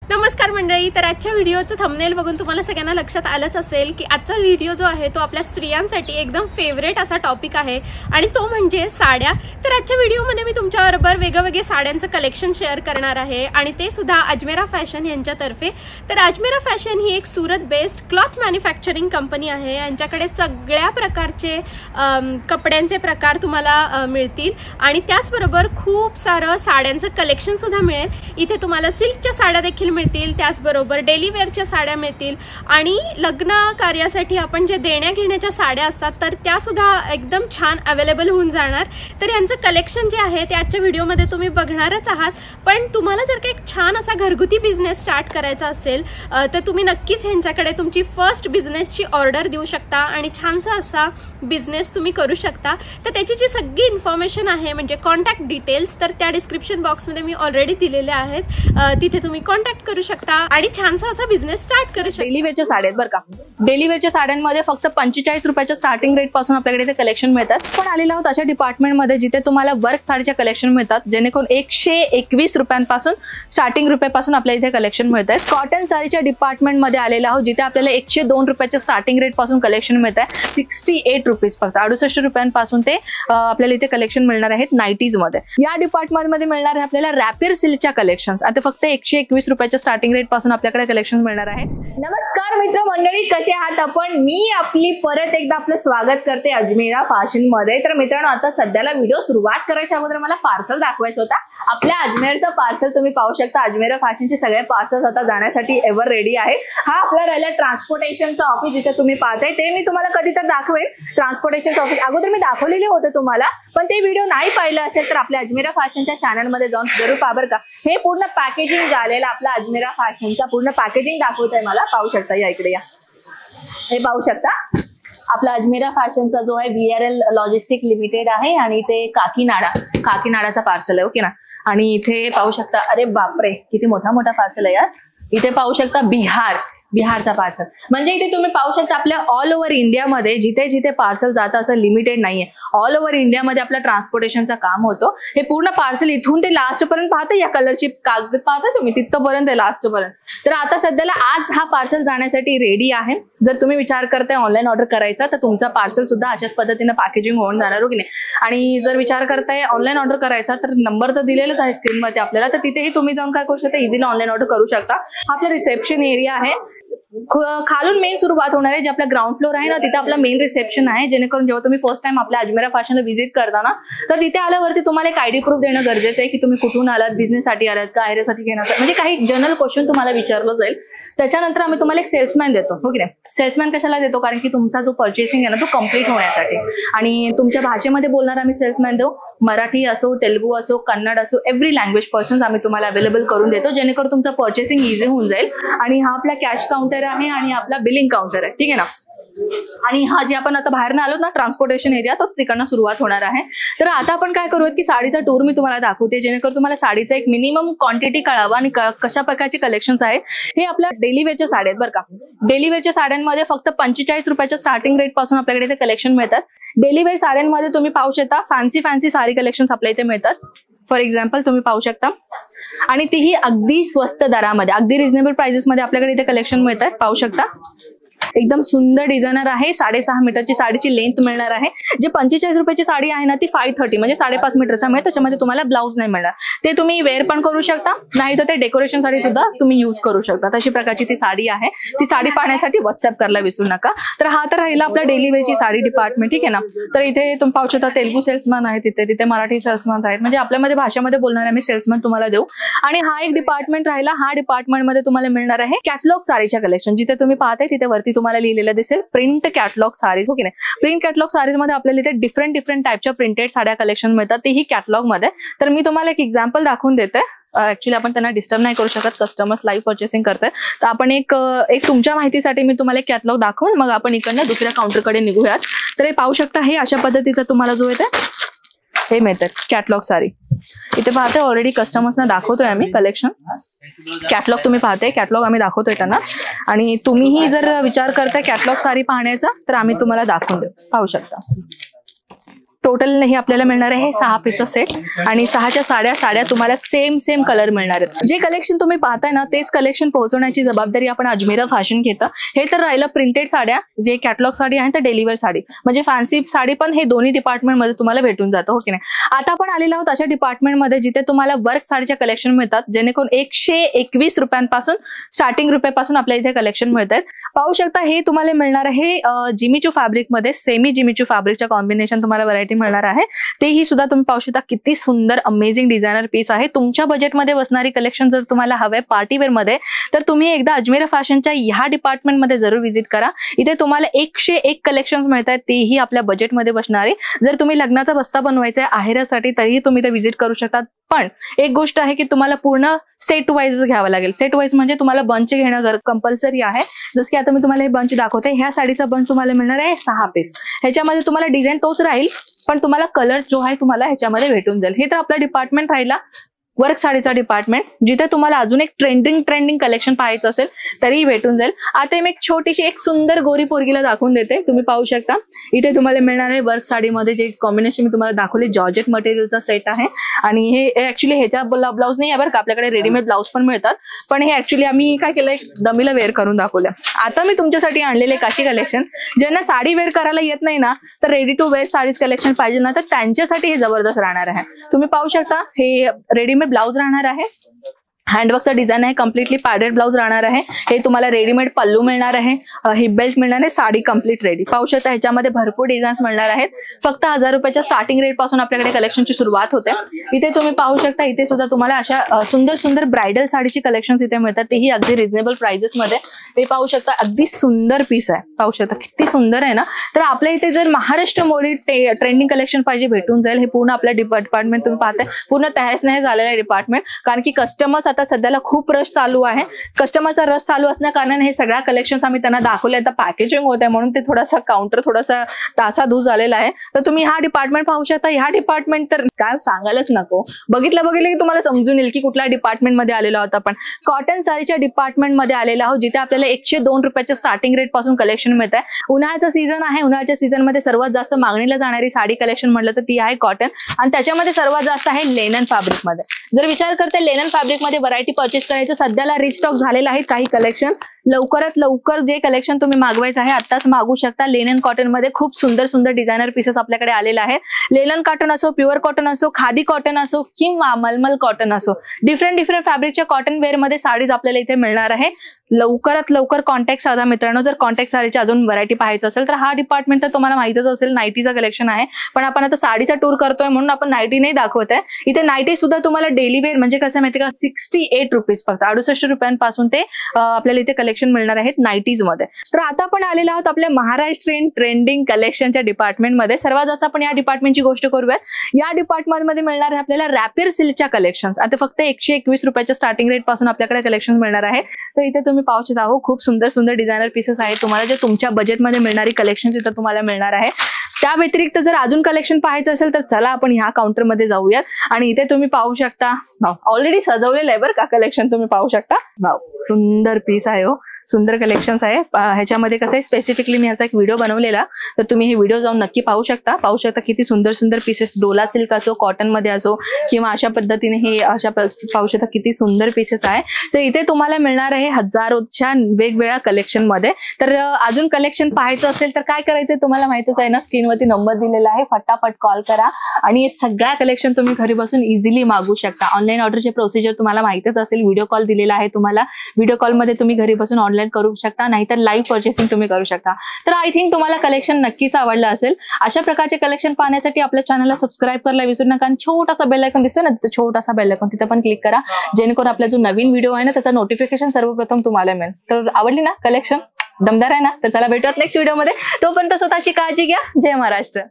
नमस्कार मंडळी. तर आजच्या व्हिडिओचं थंबनेल बघून तुम्हाला सगळ्यांना लक्षात आलंच असेल की आजचा व्हिडिओ जो आहे तो आपल्या स्त्रियांसाठी एकदम फेवरेट असा टॉपिक आहे आणि तो म्हणजे साड्या. तर आजच्या व्हिडिओमध्ये मी तुमच्याबरोबर वेगवेगळे साड्यांचं कलेक्शन शेअर करणार आहे आणि ते सुद्धा अजमेरा फॅशन यांच्यातर्फे. तर अजमेरा फॅशन ही एक Surat based cloth manufacturing company आहे. यांच्याकडे सगळ्या प्रकारचे कपड्यांचे प्रकार तुम्हाला मिळतील आणि त्याचबरोबर खूप सारं साड्यांचं कलेक्शन सुद्धा मिळेल. इथे तुम्हाला सिल्कच्या साड्या देखील मिळतील, त्याचबरोबर डेली वेअरच्या साड्या मिळतील आणि लग्न कार्यासाठी आपण जे देण्या घेण्याच्या साड्या असतात तर त्या सुद्धा एकदम छान अवेलेबल होऊन जाणार. तर यांचं कलेक्शन जे आहे ते आजच्या व्हिडिओमध्ये तुम्ही बघणारच आहात. पण तुम्हाला जर का एक छान असा घरगुती बिझनेस स्टार्ट करायचा असेल तर तुम्ही नक्कीच ह्यांच्याकडे तुमची फर्स्ट बिझनेसची ऑर्डर देऊ शकता आणि छानसा असा बिझनेस तुम्ही करू शकता. तर त्याची जी सगळी इन्फॉर्मेशन आहे म्हणजे कॉन्टॅक्ट डिटेल्स तर त्या डिस्क्रिप्शन बॉक्समध्ये मी ऑलरेडी दिलेल्या आहेत. तिथे तुम्ही कॉन्टॅक्ट करू शकता आणि छानसा असा बिझनेस स्टार्ट करू शकता. डेली वेअरच्या साड्या बरं का, डेली वेअरच्या साड्यांमध्ये फक्त 45 रुपयाच्या स्टार्टिंग रेट पासून आपल्याकडे ते कलेक्शन मिळतात. पण आलेला आहोत अशा डिपार्टमेंटमध्ये जिथे तुम्हाला वर्क साडीच्या कलेक्शन मिळतात जेणेकरून 121 रुपयांपासून स्टार्टिंग रुपयापासून आपल्या इथे कलेक्शन मिळत आहे. कॉटन साडीच्या डिपार्टमेंटमध्ये आलेला आहोत जिथे आपल्याला 102 रुपयाच्या स्टार्टिंग रेट पासून कलेक्शन मिळत आहे. 68 रुपीज फक्त 68 रुपयांपासून ते आपल्याला इथे कलेक्शन मिळणार आहेत नाईटीज मध्ये. या डिपार्टमेंटमध्ये मिळणार आहे आपल्याला रॅपियर सिल्कच्या कलेक्शन. आता फक्त 121 रुपयाच्या स्टार्टिंग रेट पासून आपल्याकडे कलेक्शन मिळणार आहे. नमस्कार मित्र मंडळी, कसे आहात आपण? मी आपली परत एकदा आपलं स्वागत करते अजमेरा फॅशन मध्ये. तर मित्रांनो, आता सध्याला व्हिडिओ सुरुवात करायच्या अगोदर मला पार्सल दाखवायचं होता. आपल्या अजमेरचं पार्सल तुम्ही पाहू शकता. अजमेरा फॅशनचे सगळे पार्सल आता जाण्यासाठी एव्हर रेडी आहे. हा आपला राहिला ट्रान्सपोर्टेशनचा ऑफिस जिथे तुम्ही पाहताय ते मी तुम्हाला कधी तर दाखवेल. ट्रान्सपोर्टेशनचं ऑफिस अगोदर मी दाखवलेले होते तुम्हाला, पण ते व्हिडिओ नाही पाहिलं असेल तर आपल्या अजमेरा फॅशनच्या चॅनलमध्ये जाऊन जरूर पहा बरं का. हे पूर्ण पॅकेजिंग झालेलं आपला अजमेरा फॅशनचा पूर्ण पॅकेजिंग दाखवत आहे मला. पाहू शकता, या इकडे या, हे पाहू शकता. आपला अजमेरा फॅशनचा जो आहे VRL लॉजिस्टिक लिमिटेड आहे आणि ते काकीनाडाचा पार्सल आहे. ओके ना. आणि इथे पाहू शकता, अरे बापरे किती मोठा मोठा पार्सल आहे यार. इथे पाहू शकता बिहारचा पार्सल. म्हणजे इथे तुम्ही पाहू शकता आपल्या ऑल ओव्हर इंडियामध्ये जिथे जिथे पार्सल जातं असं लिमिटेड नाहीये. ऑल ओव्हर इंडियामध्ये आपल्या ट्रान्सपोर्टेशनचं काम होतं. हे पूर्ण पार्सल इथून ते लास्ट पर्यंत पाहता, या कलरची कागद पाहता तुम्ही तिथपर्यंत लास्ट पर्यंत. तर आता सध्याला आज हा पार्सल जाण्यासाठी रेडी आहे. जर तुम्ही विचार करताय ऑनलाईन ऑर्डर करायचा तर तुमचा पार्सल सुद्धा अशाच पद्धतीने पॅकेजिंग होऊन जाणार, हो की नाही. आणि जर विचार करताय ऑनलाईन ऑर्डर करायचा तर नंबर तर दिलेलाच आहे स्क्रीनमध्ये आपल्याला, तर तिथेही तुम्ही जाऊन काय करू शकता, इझिली ऑनलाईन ऑर्डर करू शकता. हा आपला रिसेप्शन एरिया आहे. खालून मेन सुरुवात होणार आहे. जे आपला ग्राउंड फ्लोर आहे ना तिथे आपला मेन रिसेप्शन आहे. जेणेकरून जेव्हा तुम्ही फर्स्ट टाइम आपल्या अजमेरा फॅशनला व्हिजिट करता ना तर तिथे आल्यावरती तुम्हाला एक आयडी प्रूफ देणं गरजेचं आहे की तुम्ही कुठून आलात, बिझनेससाठी आलात का, आयरेसाठी घेण्यासाठी, म्हणजे काही जनरल क्वेश्चन तुम्हाला विचारलं जाईल. त्याच्यानंतर आम्ही तुम्हाला एक सेल्समॅन देतो, हो की नाही. सेल्समॅन कशाला देतो, कारण की तुमचा जो पर्चेसिंग आहे ना तो कम्प्लीट होण्यासाठी. आणि तुमच्या भाषेमध्ये बोलणार आम्ही सेल्समॅन देऊ. मराठी असो, तेलुगू असो, कन्नड असो, एव्हरी लँग्वेज पर्सन्स आम्ही तुम्हाला अवेलेबल करून देतो जेणेकरून तुमचं पर्चेसिंग इझी होऊन जाईल. आणि हा आपला कॅश काउंटर आहे आणि आपला बिलिंग काउंटर आहे, ठीक आहे ना. आणि हा जे आपण आता बाहेर आलो ना ट्रान्सपोर्टेशन एरिया तो तिकडनं सुरुवात होणार आहे. तर आता आपण काय करूयात की साडीचा टूर मी तुम्हाला दाखवते जेणेकरून तुम्हाला साडीचा एक मिनिमम क्वांटिटी कळावा आणि कशा प्रकारचे कलेक्शन्स आहेत. हे आपल्या डेली वेअरच्या साड्या आहेत बरं का. डेली वेअरच्या साड्यांमध्ये फक्त 45 रुपयाच्या स्टार्टिंग रेट पासून आपल्याकडे ते कलेक्शन मिळतात. डेली वेअर साड्यांमध्ये तुम्ही पाहू शकता फॅन्सी साडी कलेक्शन्स आपल्या इथे मिळतात. फॉर एक्झाम्पल तुम्ही पाहू शकता आणि तीही अगदी स्वस्त दरामध्ये, अगदी रिझनेबल प्राइसेस मध्ये आपल्याकडे इथे कलेक्शन मिळतात. पाहू शकता एकदम सुंदर डिझायनर आहे. 6.5 मीटरची साडीची लेंथ मिळणार आहे. जे 45 रुपयाची साडी आहे ना ती 530 म्हणजे 5.5 मीटरचा मिळेल. त्याच्यामध्ये तुम्हाला ब्लाऊज नाही मिळणार. ते तुम्ही वेअर पण करू शकता, नाही तर ते डेकोरेशन साठी सुद्धा तुम्ही यूज करू शकता. तशी प्रकारची ती साडी आहे. ती साडी पाहण्यासाठी व्हॉट्सअप करायला विसरू नका. तर हा तर राहिला आपला डेली वेअरची साडी डिपार्टमेंट, ठीक आहे ना. तर इथे तुम्ही पाहू शकता तेलुगू सेल्समॅन आहे, तिथे मराठी सेल्समॅन आहेत. म्हणजे आपल्यामध्ये भाषेमध्ये बोलणारे आम्ही सेल्समॅन तुम्हाला देऊ. आणि हा एक डिपार्टमेंट राहिला. हा डिपार्टमेंटमध्ये तुम्हाला मिळणार आहे कॅटलॉग साडीच्या कलेक्शन. जिथे तुम्ही पाहताय तिथे वरती तुम्हाला लिहिलेलं दिसेल प्रिंट कॅटलॉग साडीज, हो की नाही. प्रिंट कॅटलॉग साडीज मध्ये आपल्याला इथे डिफरंट टाईपच्या प्रिंटेड साड्या कलेक्शन मिळतात, तेही कॅटलॉग मध्ये. तर मी तुम्हाला एक एक्झाम्पल दाखवून देते. ऍक्च्युली आपण त्यांना डिस्टर्ब नाही करू शकत, कस्टमर्स लाईव्ह पर्चेसिंग करताय. तर आपण एक तुमच्या माहितीसाठी मी तुम्हाला एक कॅटलॉग दाखवून मग आपण इकडनं दुसऱ्या काउंटरकडे निघूयात. तर हे पाहू शकता, हे अशा पद्धतीचा तुम्हाला जो येते हे मिळतात कॅटलॉग साडी. इथे पाहते ऑलरेडी कस्टमर्सना दाखवतोय आम्ही कलेक्शन. कॅटलॉग तुम्ही पाहते, कॅटलॉग आम्ही दाखवतोय त्यांना. आणि तुम्हीही जर विचार करताय कॅटलॉग साडी पाहण्याचा तर आम्ही तुम्हाला दाखवून देऊ. पाहू शकता टोटल नाही आपल्याला मिळणार आहे 6 पीसचा सेट आणि 6च्या साड्या तुम्हाला सेम कलर मिळणार आहेत. जे कलेक्शन तुम्ही पाहताय ना तेच कलेक्शन पोहोचवण्याची जबाबदारी आपण अजमेरा फॅशन घेतं. हे तर राहिलं प्रिंटेड साड्या, जे कॅटलॉग साडी आहे तर डेलिव्हर साडी म्हणजे फॅन्सी साडी पण हे दोन्ही डिपार्टमेंटमध्ये तुम्हाला भेटून जातं, हो की नाही. आता आपण आलेलो आहोत अशा डिपार्टमेंटमध्ये जिथे तुम्हाला वर्क साडीच्या कलेक्शन मिळतात, जेणेकरून 121 रुपयांपासून स्टार्टिंग रुपयापासून आपल्या इथे कलेक्शन मिळत आहेत. पाहू शकता हे तुम्हाला मिळणार आहे जिमीचू फॅब्रिक मध्ये, सेमी जिमीचू फॅब्रिकच्या कॉम्बिनेशन तुम्हाला व्हरायटी मिळणार आहे. तेही सुद्धा तुम्ही पाहू शकता किती सुंदर अमेझिंग डिझायनर पीस आहे. तुमच्या बजेटमध्ये बसणारी कलेक्शन जर तुम्हाला हवे पार्टीवेअर मध्ये तर तुम्ही एकदा अजमेरा फॅशनच्या ह्या डिपार्टमेंटमध्ये जरूर व्हिजिट करा. इथे तुम्हाला 101 कलेक्शन्स मिळत आहेत, तेही आपल्या बजेटमध्ये बसणारे. जर तुम्ही लग्नाचा बस्ता बनवायचा आहे आहेरासाठी तरीही तुम्ही इथे व्हिजिट करू शकता. पण एक गोष्ट आहे की तुम्हाला पूर्ण सेट वाईज घ्यावं लागेल. सेट वाईज म्हणजे तुम्हाला बंच घेणं कंपल्सरी आहे. जसं की आता मी तुम्हाला हे बंच दाखवते. ह्या साडीचा बंच तुम्हाला मिळणार आहे 6 पीस. ह्याच्यामध्ये तुम्हाला डिझाईन तोच राहील पण तुम्हाला कलर जो आहे तुम्हाला ह्याच्यामध्ये भेटून जाईल. हे तर आपला डिपार्टमेंट राहिला वर्क साडीचा डिपार्टमेंट, जिथे तुम्हाला अजून एक ट्रेंडिंग कलेक्शन पाहायचं असेल तरीही भेटून जाईल. आता मी एक छोटीशी एक सुंदर गोरी पोरगीला दाखवून देते. तुम्ही पाहू शकता इथे तुम्हाला मिळणार आहे वर्क साडीमध्ये जे कॉम्बिनेशन मी तुम्हाला दाखवले, जॉर्जेट मटेरियलचा सेट आहे. आणि हे ऍक्च्युली ह्याच्या ब्लाउज नाही आहे बरं का, आपल्याकडे रेडीमेड ब्लाउज पण मिळतात. पण हे ऍक्च्युली आम्ही काय केलंय डमीला वेअर करून दाखवलं. आता मी तुमच्यासाठी आणलेले काशी कलेक्शन, ज्यांना साडी वेअर करायला येत नाही ना तर ready to wear saris collection पाहिजे ना तर त्यांच्यासाठी हे जबरदस्त राहणार आहे. तुम्ही पाहू शकता हे रेडीमेड ब्लाउज राहणार आहे, हँडवर्कचा डिझाईन आहे, कम्प्लिटली पॅडेड ब्लाउज राहणार आहे. हे तुम्हाला रेडीमेड पल्लू मिळणार आहे, हिप बेल्ट मिळणार आहे, साडी कम्प्लीट रेडी. पाहू शकता ह्याच्यामध्ये भरपूर डिझाईन्स मिळणार आहेत. फक्त 1000 रुपयाच्या स्टार्टिंग रेट पासून आपल्याकडे कलेक्शनची सुरुवात होते. इथे तुम्ही पाहू शकता इथे सुद्धा तुम्हाला अशा सुंदर ब्रायडल साडीची कलेक्शन्स इथे मिळतात, तेही अगदी रिझनेबल प्राइजेस मध्ये. ते पाहू शकता अगदी सुंदर पीस आहे. पाहू शकता किती सुंदर आहे ना. तर आपल्या इथे जर महाराष्ट्र मोडी ट्रेंडिंग कलेक्शन पाहिजे भेटून जाईल. हे पूर्ण आपल्या डिपार्टमेंट तुम्ही पाहताय पूर्ण तहस नहस झालेलं डिपार्टमेंट, कारण की कस्टमर्स आता सध्याला खूप रश चालू आहे. कस्टमरचा रश चालू असण्या कारणाने हे सगळ्या कलेक्शन्स आम्ही त्यांना दाखवले. आता पॅकेजिंग होत आहे म्हणून ते थोडासा काउंटर थोडासा तासाधूस झालेला आहे. तर तुम्ही हा डिपार्टमेंट पाहू शकता. ह्या डिपार्टमेंट तर काय सांगायलाच नको, बघितलं की तुम्हाला समजून येईल की कुठल्या डिपार्टमेंट मध्ये आलेलो आहोत आपण. कॉटन साडीच्या डिपार्टमेंट मध्ये आलेलो आहोत, जिथे आपल्याला 102 रुपयाच्या स्टार्टिंग रेट पासून कलेक्शन मिळत आहे. उन्हाळ्याचा सीझन आहे, उन्हाळ्याच्या सीझन मध्ये सर्वात जास्त मागणीला जाणारी साडी कलेक्शन म्हटलं तर ती आहे कॉटन, आणि त्याच्यामध्ये सर्वात जास्त आहे लेनन फॅब्रिक मध्ये. जर विचार करते लेनन फॅब्रिक मध्ये व्हरायटी परचेस करायचं, सध्याला रिस्टॉक झालेलं आहे काही कलेक्शन. लवकरात लवकर जे कलेक्शन तुम्ही मागवायचं आहे आत्ताच मागू शकता. लेनन कॉटन मध्ये खूप सुंदर डिझायनर पीसेस आपल्याकडे आलेले आहेत. लेनन कॉटन असो, प्युअर कॉटन असो, खादी कॉटन असो किंवा मलमल कॉटन असो, डिफरंट फॅब्रिकच्या कॉटन वेअर मध्ये साडीज आपल्याला इथे मिळणार आहे. लवकरात लवकर कॉन्टॅक्ट साधा मित्रांनो. जर कॉन्टॅक्ट साडीची अजून व्हरायटी पाहायचं असेल तर हा डिपार्टमेंट तर तुम्हाला माहितच असेल, नाईटीचा कलेक्शन आहे. पण आपण आता साडीचा टूर करतोय म्हणून आपण नाईटी नाही दाखवत आहे. इथे नाईटी सुद्धा तुम्हाला डेली वेअर म्हणजे कसं माहिती का 68 रुपीज, फक्त 68 रुपयांपासून ते आपल्याला इथे कलेक्शन मिळणार आहेत नाईटीज मध्ये. तर आता आपण आलेलो आहोत आपल्या महाराष्ट्रीयन ट्रेंडिंग कलेक्शनच्या डिपार्टमेंटमध्ये. सर्वात जास्त आपण या डिपार्टमेंटची गोष्ट करूयात. या डिपार्टमेंटमध्ये मिळणार आहे आपल्याला रॅपियर सिल्कच्या कलेक्शन्स. आता फक्त 121 रुपयाच्या स्टार्टिंग रेट पासून आपल्याकडे कलेक्शन मिळणार आहे. तर इथे तुम्ही पाहू शकता खूप सुंदर डिझायनर पीसेस आहेत. तुम्हाला जे तुमच्या बजेटमध्ये मिळणारी कलेक्शन इथं तुम्हाला मिळणार आहे. त्या व्यतिरिक्त जर अजून कलेक्शन पाहायचं असेल तर चला आपण ह्या काउंटरमध्ये जाऊयात. आणि इथे तुम्ही पाहू शकता ऑलरेडी सजवलेलं आहे बरं का कलेक्शन. तुम्ही पाहू शकता सुंदर पीस आहे, हो सुंदर कलेक्शन्स आहे. ह्याच्यामध्ये कसं आहे स्पेसिफिकली मी ह्याचा एक व्हिडिओ बनवलेला, तर तुम्ही हे व्हिडिओ जाऊन नक्की पाहू शकता. किती सुंदर पीसेस, डोला सिल्क असो, कॉटन मध्ये असो किंवा अशा पद्धतीने हे अशा पाहू शकता किती सुंदर पीसेस आहे. तर इथे तुम्हाला मिळणार आहे हजारोच्या वेगवेगळ्या कलेक्शन मध्ये. तर अजून कलेक्शन पाहायचं असेल तर काय करायचंय तुम्हाला माहितच आहे ना, स्क्रीनवरती नंबर दिलेला आहे, फटाफट कॉल करा आणि सगळ्या कलेक्शन तुम्ही घरी बसून इझिली मागू शकता. ऑनलाईन ऑर्डरचे प्रोसिजर तुम्हाला माहितच असेल, व्हिडिओ कॉल दिलेला आहे तुम्हाला. व्हिडिओ कॉलमध्ये तुम्ही घरी बसून ऑनलाईन करू शकता, नाहीतर लाईव्ह पर्चेसिंग तुम्ही करू शकता. तर आय थिंक तुम्हाला कलेक्शन नक्कीच आवडलं असेल. अशा प्रकारचे कलेक्शन पाहण्यासाठी आपल्या चॅनलला सबस्क्राईब करायला विसरू नका. आणि छोटासा बेल आयकॉन दिसतोय ना, तिथे छोटासा बेल आयकॉन तिथे पण क्लिक करा, जेणेकरून आपला जो नवीन व्हिडिओ आहे ना त्याचा नोटिफिकेशन सर्वप्रथम तुम्हाला मिळेल. तर आवडली ना कलेक्शन, दमदार आहे ना? तर चला भेटूयात नेक्स्ट व्हिडिओमध्ये. तोपर्यंत स्वतःची काळजी घ्या. जय महाराष्ट्र.